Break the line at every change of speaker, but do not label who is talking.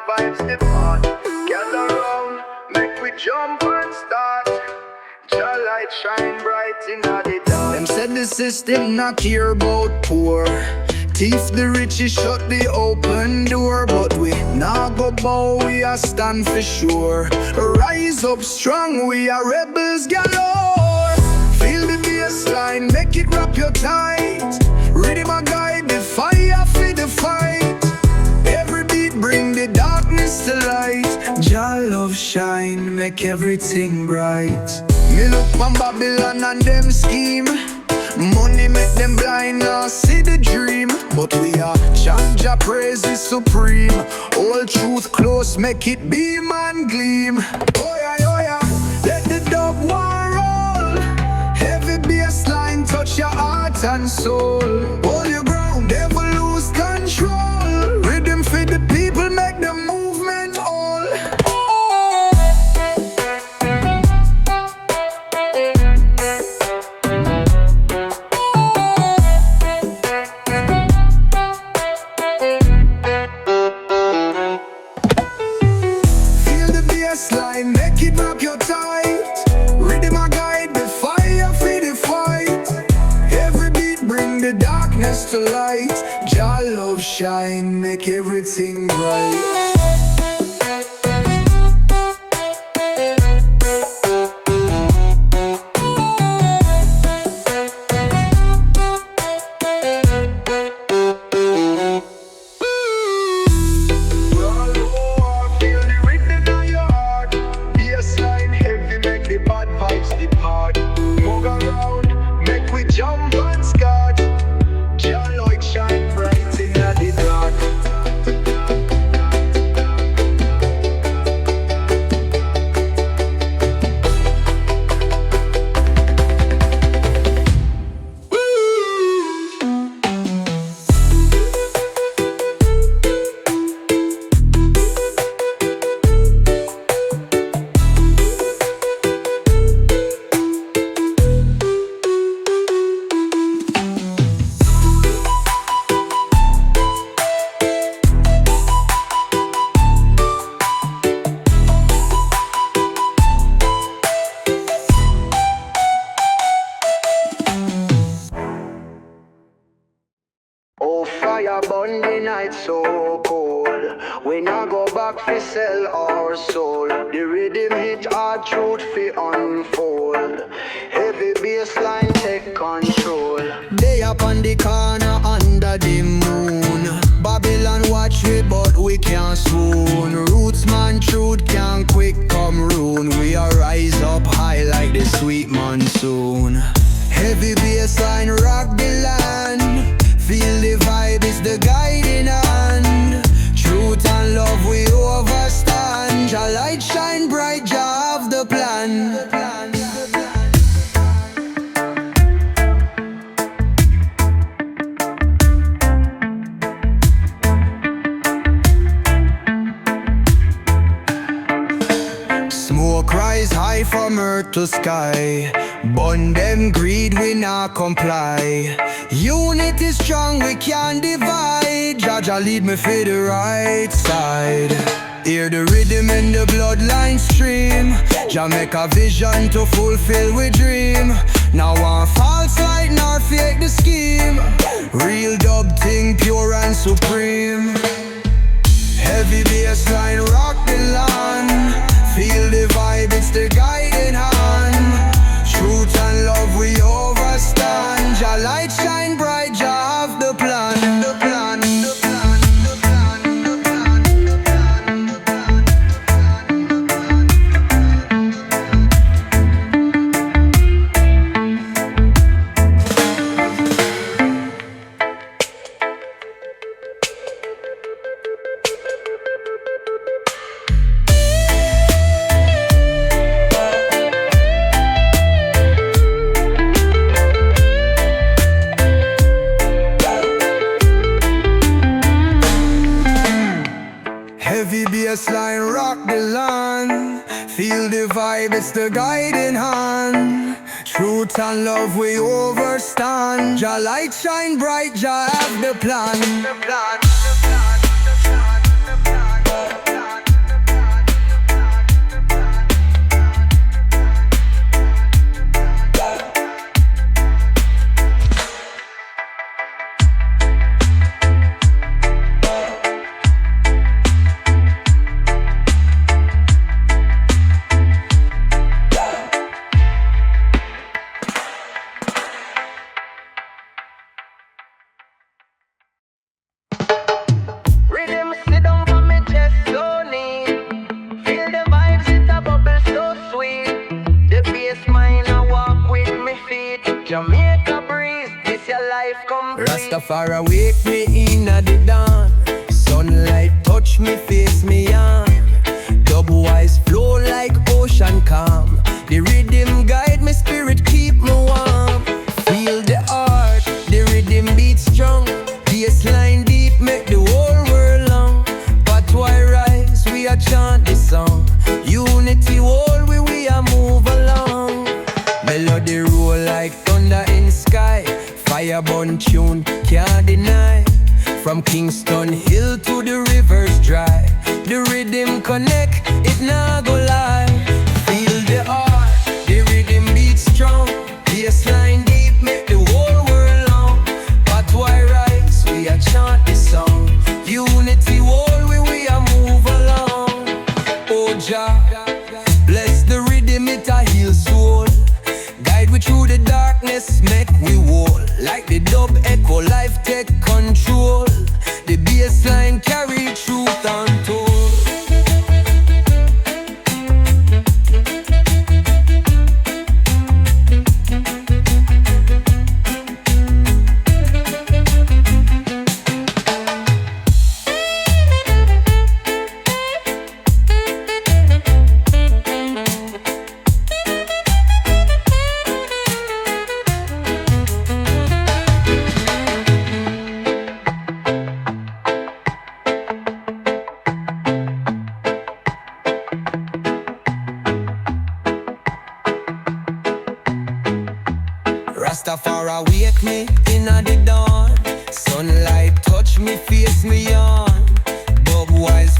vibes depart. Gather round, make we jump and start. Your light shine bright in the dark. Them said the system not care about poor. Thief the riches shut the open door. But we nah go bow, we a stand for sure. Rise up strong, we are rebels galore. Feel the bassline, make it wrap your tight. Rhythm a guide, the fire for the fight. Every beat bring the darkness to light. Jah love shine, make everything bright. Me look on Babylon and them scheme. Money make them blind, now see the dream. But we are chant Jah praise is supreme. All truth close, make it beam and gleam. Oh yeah, let the dub war roll. Heavy bassline touch your heart and soul. Hold your ground, never lose control. Rhythm for the people, make the movement all. Line, make it wrap your tight. Rhythm a guide, the fire for the fight. Every beat bring the darkness to light. Jah love shine, make everything bright. Jump and start. Jah light shine bright in the dark. Oh, fire burn the night so cold. We not go back fi sell our soul. The rhythm hit our truth fi unfold. Heavy bassline take control. They up on the corner under the moon. Babylon watch we but we can't swoon. Roots man truth can't quick come ruin. We are rise up high like the sweet monsoon. Heavy bassline rock the land. Feel the vibe, it's the guiding hand. Truth and love we overstand. Jah light shine bright, Jah have the plan. Smoke rise high from earth to sky. Burn them greed, we not comply. Unity strong, we can't divide. Jah lead me for the right side. Hear the rhythm in the bloodline stream. Jah make a vision to fulfill we dream. Now one false light nor fake the scheme. Real dub thing, pure and supreme. Heavy bassline rock the land. Feel the vibe, it's the guiding hand. Truth and love we overstand. Jah light shine bright, Jah have the plan. The plan, the plan, the plan, the plan, the plan, the heavy bassline rock the land. Feel the vibe, it's the guiding hand. Truth and love we overstand. Jah light shine bright, Jah have the plan. The plan, the plan, the plan, the plan, the plan. Jamaica breeze, this your life complete.
Rastafari wake me in at the dawn. Sunlight touch me, face me on. Double wise flow like ocean calm. The rhythm guide me, spirit keep me warm. Feel the heart, the rhythm beat strong. Bassline deep, make the whole world long. But why rise, we a chant this song. Unity whole we a move along. Melody roll like thunder in sky. Fire burn tune, can't deny. From Kingston Hill to the rivers dry. The rhythm connect, it nah go lie. Feel the heart, the rhythm beat strong. Bassline deep, make the whole world long. But why rise, we a chant this song. Unity whole we a move along. Oh Jah, bless the rhythm, it a heal soul. Guide we through the darkness, make we whole. Like the dub echo, life take control. The bassline carry truth untold. Rastafari wake me in the dawn. Sunlight touch me, face me on. Bub wise